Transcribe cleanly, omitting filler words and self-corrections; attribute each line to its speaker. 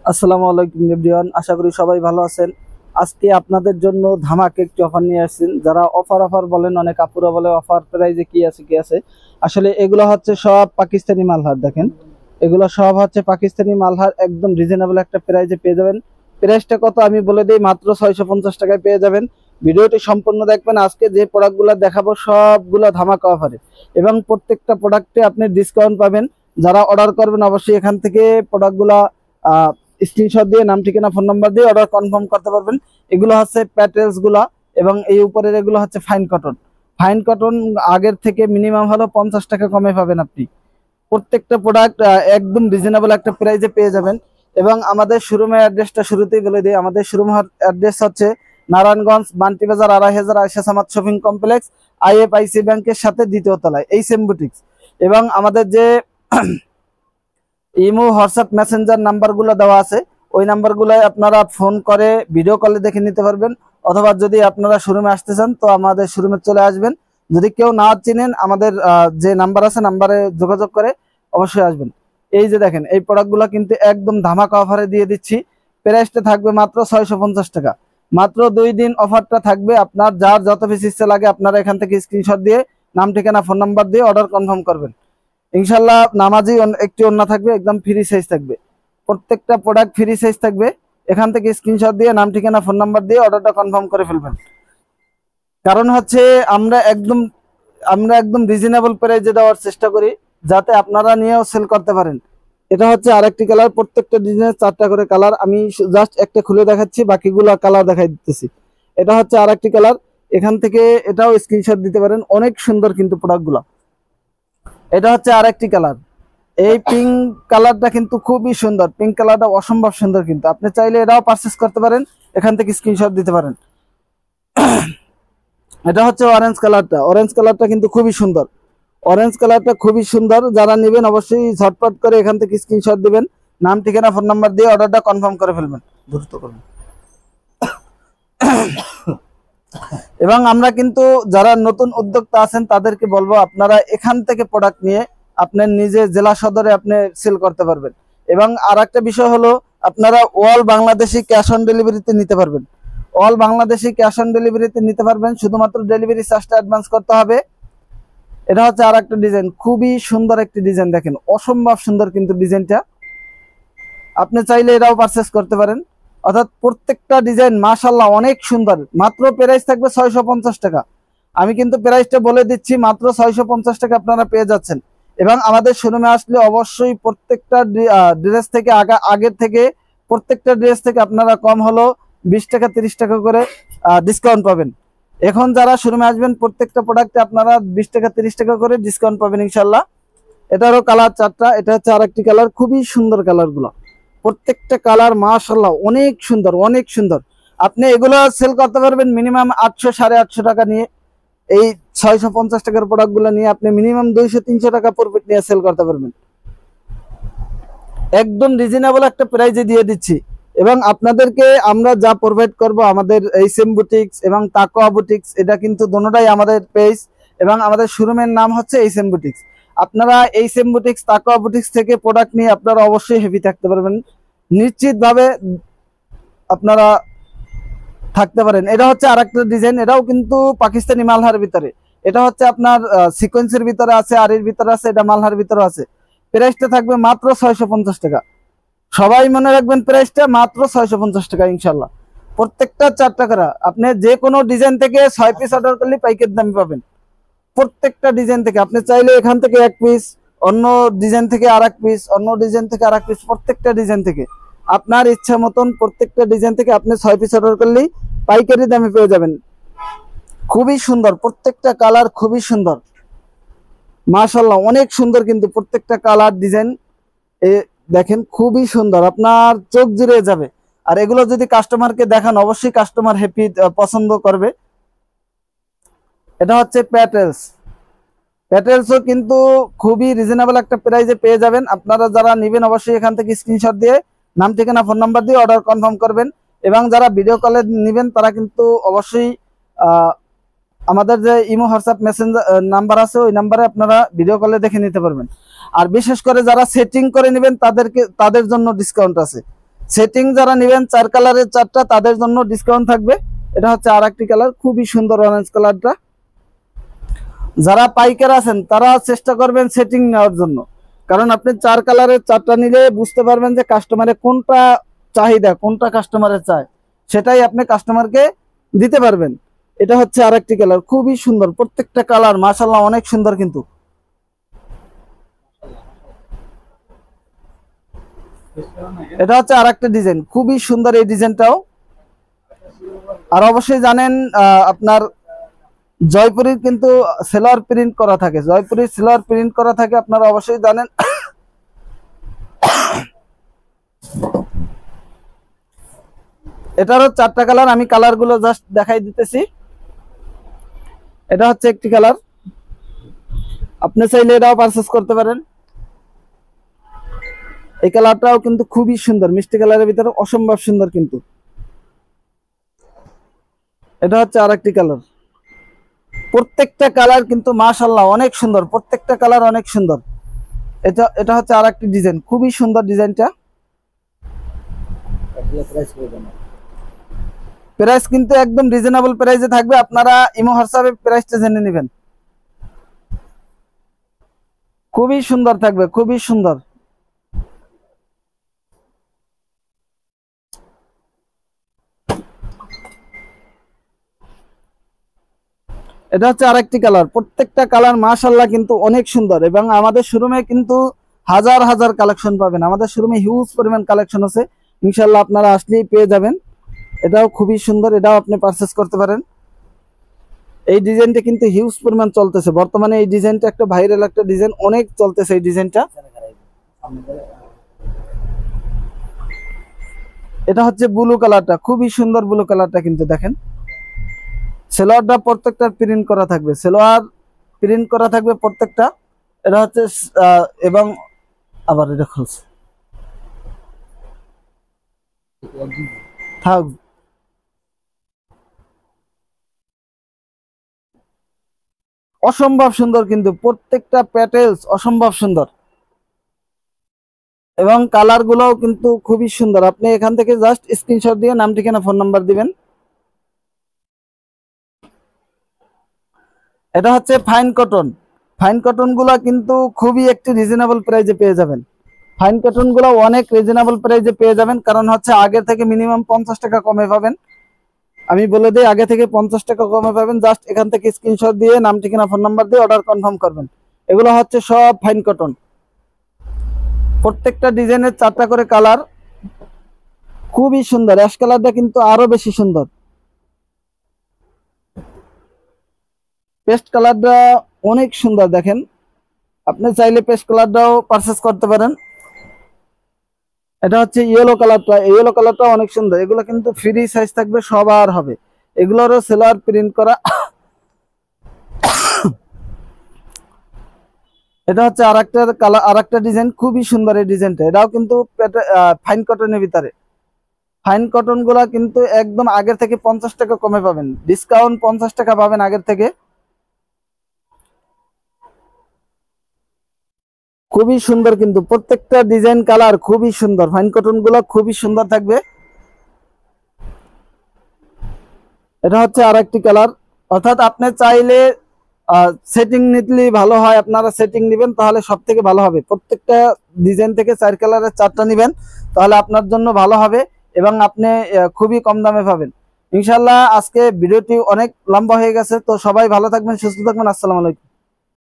Speaker 1: আসসালামু আলাইকুম এভরিওয়ান, আশা করি সবাই ভালো আছেন। আজকে আপনাদের জন্য ধামাকা একটি অফার নিয়ে আসছেন। যারা অফার বলেন, অনেক আপুরা বলে অফার প্রাইজে কি আছে। আসলে এগুলো হচ্ছে সব পাকিস্তানি মালহার। দেখেন, এগুলো সব হচ্ছে পাকিস্তানি মালহার, একদম রিজনেবল একটা প্রাইজে পেয়ে যাবেন। প্রাইসটা কত আমি বলে দিই, মাত্র 650 টাকায় পেয়ে যাবেন। ভিডিওটি সম্পূর্ণ দেখবেন। আজকে যে প্রোডাক্টগুলো দেখাবো সবগুলো ধামাকা অফারে, এবং প্রত্যেকটা প্রোডাক্টে আপনি ডিসকাউন্ট পাবেন। যারা অর্ডার করবেন অবশ্যই এখান থেকে প্রোডাক্টগুলা স্ক্রিনশট দিয়ে নাম ঠিকানা ফোন নাম্বার দিয়ে অর্ডার কনফার্ম করতে পারবেন। এগুলো হচ্ছে প্যাটেলস গুলা, এবং এই উপরের এগুলো হচ্ছে ফাইন কটন। ফাইন কটন আগের থেকে মিনিমাম হলো 50 টাকা কমে পাবেন আপনি। প্রত্যেকটা প্রোডাক্ট একদম রিজনেবল একটা প্রাইসে পেয়ে যাবেন। এবং আমাদের শোরুমের অ্যাড্রেসটা শুরুতেই বলে দিই। আমাদের শোরুমের অ্যাড্রেস হচ্ছে নারায়ণগঞ্জ বান্টি বাজার 2500 Ayesha Samad shopping complex, IFIC ব্যাংকের সাথে দ্বিতীয় তলায়, এই সেম বুটিক্স। এবং আমাদের যে ইমো, হোয়াটসঅ্যাপ, মেসেঞ্জার নাম্বারগুলো দেওয়া আছে, ওই নাম্বারগুলোয় আপনারা ফোন করে ভিডিও কলে দেখে নিতে পারবেন। অথবা যদি আপনারা শোরুমে আসতে চান তো আমাদের শোরুমে চলে আসবেন। যদি কেউ না চিনেন, আমাদের যে নাম্বার আছে নাম্বারে যোগাযোগ করে অবশ্যই আসবেন। এই যে দেখেন, এই প্রোডাক্টগুলো কিন্তু একদম ধামাকা অফারে দিয়ে দিচ্ছি। প্রাইসটা থাকবে মাত্র 650 টাকা। মাত্র 2 দিন অফারটা থাকবে। আপনার যার যত পিস ইচ্ছে লাগে আপনারা এখান থেকে স্ক্রিনশট দিয়ে নাম ঠিকানা ফোন নাম্বার দিয়ে অর্ডার কনফার্ম করবেন। ইনশাল্লাহ নামাজি একটি ওন্না থাকবে, একদম ফ্রি সাইজ থাকবে। প্রত্যেকটা প্রোডাক্ট ফ্রি সাইজ থাকবে। এখান থেকে স্ক্রিনশট দিয়ে নাম ঠিকানা ফোন নাম্বার দিয়ে অর্ডারটা কনফার্ম করে ফেলবেন। কারণ হচ্ছে আমরা একদম রিজনেবল প্রাইসে দেওয়ার চেষ্টা করি, যাতে আপনারা নিয়েও সেল করতে পারেন। এটা হচ্ছে আরেকটি কালার। প্রত্যেকটা ডিজাইনের 4টা করে কালার। আমি জাস্ট একটা খুলে দেখাচ্ছি, বাকিগুলো কালার দেখাই দিতেছি। এটা হচ্ছে আরেকটি কালার। এখান থেকে এটাও স্ক্রিনশট দিতে পারেন। অনেক সুন্দর কিন্তু প্রোডাক্টগুলো। এটা হচ্ছে আরেকটি কালার। এই পিঙ্ক কালারটা কিন্তু খুবই সুন্দর। পিঙ্ক কালারটা অসম্ভব সুন্দর, কিন্তু আপনি চাইলে এটাও পারচেস করতে পারেন, এখান থেকে স্ক্রিনশট দিতে পারেন। এটা হচ্ছে অরেঞ্জ কালারটা। অরেঞ্জ কালারটা কিন্তু খুবই সুন্দর। অরেঞ্জ কালারটা খুবই সুন্দর। যারা নেবেন অবশ্যই ঝটপট করে এখান থেকে স্ক্রিনশট দিবেন, নাম ঠিকানা ফোন নাম্বার দিয়ে অর্ডারটা কনফার্ম করে ফেলবেন। দ্রুত করুন। এবং আমরা কিন্তু যারা নতুন উদ্যোক্তা আছেন তাদেরকে বলবো, আপনারা এখান থেকে প্রোডাক্ট নিয়ে আপনার নিজে জেলা সদরে আপনি সেল করতে পারবেন। এবং আর একটা বিষয় হলো, আপনারা অল বাংলাদেশি ক্যাশ অন ডেলিভারিতে নিতে পারবেন। অল বাংলাদেশি ক্যাশ অন ডেলিভারিতে নিতে পারবেন, শুধুমাত্র ডেলিভারি চার্জটা অ্যাডভান্স করতে হবে। এটা হচ্ছে আর একটা ডিজাইন, খুবই সুন্দর একটি ডিজাইন। দেখেন, অসম্ভব সুন্দর কিন্তু ডিজাইনটা। আপনি চাইলে এটাও পারচেস করতে পারেন। অর্থাৎ প্রত্যেকটা ডিজাইন মাশাআল্লাহ অনেক সুন্দর। মাত্র প্রাইস থাকবে 650 টাকা। আমি কিন্তু প্রাইসটা বলে দিচ্ছি, মাত্র 650 টাকা আপনারা পেয়ে যাচ্ছেন। এবং আমাদের শোরুমে আসলে অবশ্যই প্রত্যেকটা ড্রেস থেকে আগের থেকে প্রত্যেকটা ড্রেস থেকে আপনারা কম হলো 20 টাকা 30 টাকা করে ডিসকাউন্ট পাবেন। এখন যারা শোরুমে আসবেন প্রত্যেকটা প্রোডাক্টে আপনারা 20 টাকা 30 টাকা করে ডিসকাউন্ট পাবেন ইনশাল্লাহ। এটারও কালার 4টা। এটা হচ্ছে আরেকটি কালার, খুবই সুন্দর কালারগুলো। প্রত্যেকটা কালার মাশাআল্লাহ অনেক সুন্দর, অনেক সুন্দর। আপনি এগুলো সেল করতে পারবেন মিনিমাম 800 850 টাকা নিয়ে। এই 650 টাকার প্রোডাক্টগুলো নিয়ে আপনি মিনিমাম 200-300 টাকা প্রফিট নিয়ে সেল করতে পারবেন। একদম রিজনেবল একটা প্রাইজে দিয়ে দিচ্ছি। এবং আপনাদেরকে আমরা যা প্রোভাইড করব, আমাদের এইচএম বুটিক্স এবং তাকওয়া বুটিক্স, এটা কিন্তু দুটোটাই আমাদের পেজ। এবং আমাদের শোরুমের নাম হচ্ছে এইচএম বুটিক্স। আপনারা এইচএম বুটিক্স, তাকওয়া বুটিক্স থেকে প্রোডাক্ট নিয়ে আপনারা অবশ্যই হ্যাপি থাকতে পারবেন, নিশ্চিতভাবে আপনারা থাকতে পারেন। এটা হচ্ছে আরেকটা ডিজাইন। এটাও কিন্তু পাকিস্তানি মালহার ভিতরে। এটা হচ্ছে আপনার সিকোয়েন্সের ভিতরে আছে, আরির ভিতরে আছে, এটা মালহার ভিতরে আছে। প্রাইসটা থাকবে মাত্র 650 টাকা। সবাই মনে রাখবেন, প্রাইসটা মাত্র 650 টাকা ইনশাল্লাহ। প্রত্যেকটা 4 টাকা। আপনি যে কোনো ডিজাইন থেকে 6 পিস অর্ডার করলে পাইকারি দামে পাবেন। প্রত্যেকটা ডিজাইন থেকে আপনি চাইলে এখান থেকে 1 পিস, অন্য ডিজাইন থেকে আরেক পিস, অন্য ডিজাইন থেকে আরেক পিস, প্রত্যেকটা ডিজাইন থেকে আপনার ইচ্ছা মতন প্রত্যেকটা ডিজাইন থেকে আপনি 6 পিস অর্ডার করলেই পাইকারি দামে পেয়ে যাবেন। খুবই সুন্দর, প্রত্যেকটা কালার খুবই সুন্দর মাশাআল্লাহ, অনেক সুন্দর কিন্তু প্রত্যেকটা কালার ডিজাইন। দেখেন, খুবই সুন্দর, আপনার চোখ জুড়ে যাবে। আর এগুলো যদি কাস্টমারকে দেখান অবশ্যই কাস্টমার হ্যাপি, পছন্দ করবে। এটা হচ্ছে প্যাটেলসও কিন্তু খুবই রিজনেবল একটা প্রাইসে পেয়ে যাবেন। আপনারা যারা নেবেন অবশ্যই এখান থেকে স্ক্রিনশট দিয়ে নাম ঠিকানা ফোন নাম্বার দিয়ে অর্ডার কনফার্ম করবেন। এবং যারা ভিডিও কলে নেবেন তারা কিন্তু অবশ্যই আমাদের যে ইমো, হোয়াটসঅ্যাপ, মেসেঞ্জার নাম্বার আছে, ওই নাম্বারে আপনারা ভিডিও কলে দেখে নিতে পারবেন। আর বিশেষ করে যারা সেটিং করে নেবেন তাদের জন্য ডিসকাউন্ট আছে। সেটিং যারা নেবেন 4 কালারের 4টা, তাদের জন্য ডিসকাউন্ট থাকবে। এটা হচ্ছে আরেকটি কালার, খুবই সুন্দর অরেঞ্জ কালারটা। যারা পাইকার আছেন তারা চেষ্টা করবেন সেটিং নেওয়ার জন্য, কারণ আপনি 4 কালারের 4টা নিলে বুঝতে পারবেন যে কাস্টমারের কোনটা চাহিদা, কোনটা কাস্টমারের চায়, সেটাই আপনি কাস্টমারকে দিতে পারবেন। এটা হচ্ছে আরেকটি কালার, খুবই সুন্দর, প্রত্যেকটা কালার মাশাআল্লাহ অনেক সুন্দর। কিন্তু এটা হচ্ছে আরেকটা ডিজাইন, খুবই সুন্দর এই ডিজাইনটাও। আর অবশ্যই জানেন আপনার জয়পুরীর কিন্তু সেলোয়ার প্রিন্ট করা থাকে, জয়পুরীর সেলোয়ার প্রিন্ট করা থাকে, আপনারা অবশ্যই জানেন। এটারও 4টা কালার, আমি কালারগুলো জাস্ট দেখাই দিতেছি। এটা হচ্ছে একটি কালার, আপনি চাইলে এটাও পারচেজ করতে পারেন। এই কালারটাও কিন্তু খুবই সুন্দর, মিষ্টি কালারের ভিতরে অসম্ভব সুন্দর। কিন্তু এটা হচ্ছে আরেকটি কালার, প্রত্যেকটা কালার কিন্তু মাশাআল্লাহ অনেক সুন্দর, প্রত্যেকটা কালার অনেক সুন্দর। এটা হচ্ছে আরেকটি ডিজাইন, খুবই সুন্দর ডিজাইনটা। প্রাইস কিন্তু একদম রিজনেবল প্রাইসে থাকবে, আপনারা ইমো হোয়াটসঅ্যাপে প্রাইসটা জেনে নেবেন। খুবই সুন্দর থাকবে, খুবই সুন্দর। এটা হচ্ছে আরেকটি কালার, প্রত্যেকটা কালার মাশাআল্লাহ কিন্তু অনেক সুন্দর। এবং আমাদের শোরুমে কিন্তু হাজার হাজার কালেকশন পাবেন, আমাদের শোরুমে হিউজ পরিমাণ কালেকশন আছে, ইনশাআল্লাহ আপনারা আসলেই পেয়ে যাবেন। এটাও খুবই সুন্দর, এটাও আপনি পারচেজ করতে পারেন। এই ডিজাইনটা কিন্তু হিউজ পরিমাণ চলতেছে বর্তমানে, এই ডিজাইনটা একটা ভাইরাল একটা ডিজাইন, অনেক চলতেছে এই ডিজাইনটা। এটা হচ্ছে ব্লু কালারটা, খুবই সুন্দর ব্লু কালারটা। কিন্তু দেখেন সেলোয়ারটা প্রত্যেকটা প্রিন্ট করা থাকবে, সেলোয়ার প্রিন্ট করা থাকবে প্রত্যেকটা। এটা হচ্ছে এবং আবার এটা খুলছে থাক, অসম্ভব সুন্দর কিন্তু প্রত্যেকটা প্যাটেলস অসম্ভব সুন্দর। এবং কালার গুলোও কিন্তু খুবই সুন্দর। আপনি এখান থেকে জাস্ট স্ক্রিনশট দিয়ে নাম, ঠিকানা, ফোন নাম্বার দিবেন। এটা হচ্ছে ফাইন কটন, ফাইন কটন গুলা কিন্তু খুবই একটি রিজনেবল প্রাইসে পেয়ে যাবেন। ফাইন কটন গুলো অনেক রিজনেবল প্রাইসে পেয়ে যাবেন, কারণ হচ্ছে আগে থেকে মিনিমাম 50 টাকা কমে পাবেন। আমি বলে দিই, আগে থেকে 50 টাকা কমে পাবেন। জাস্ট এখান থেকে স্ক্রিনশট দিয়ে নাম, ঠিকানা, ফোন নাম্বার দিয়ে অর্ডার কনফার্ম করবেন। এগুলো হচ্ছে সব ফাইন কটন, প্রত্যেকটা ডিজাইনের 4টা করে কালার, খুবই সুন্দর। অ্যাশ কালারটা কিন্তু আরো বেশি সুন্দর, পেস্ট কালারটা অনেক সুন্দর। দেখেন আপনি চাইলে পেস্ট কালারটাও পারচেজ করতে পারেন। এটা হচ্ছে ইয়েলো কালারটা, ইয়েলো কালারটা অনেক সুন্দর। এগুলো কিন্তু ফ্রি সাইজ থাকবে, সবার হবে। এগুলোরও সেলার প্রিন্ট করা। এটা হচ্ছে আরেকটা কালার, আরেকটা ডিজাইন, খুবই সুন্দর এই ডিজাইনটা। এটাও কিন্তু ফাইন কটনের ভিতরে। ফাইন কটন গুলা কিন্তু একদম আগের থেকে 50 টাকা কমে পাবেন, ডিসকাউন্ট 50 টাকা পাবেন আগের থেকে। খুবই সুন্দর কিন্তু প্রত্যেকটা ডিজাইন কালার খুবই সুন্দর, ফাইন কটন গুলা খুবই সুন্দর থাকবে। এটা হচ্ছে আরেকটি কালার, অর্থাৎ আপনি চাইলে সেটিং নিতে ভালো হয়, আপনারা সেটিং নেবেন তাহলে সব থেকে ভালো হবে। প্রত্যেকটা ডিজাইন থেকে 4 কালারের 4টা নেবেন, তাহলে আপনার জন্য ভালো হবে এবং আপনি খুবই কম দামে পাবেন ইনশাল্লাহ। আজকে ভিডিওটি অনেক লম্বা হয়ে গেছে, তো সবাই ভালো থাকবেন, সুস্থ থাকবেন। আসসালামু আলাইকুম।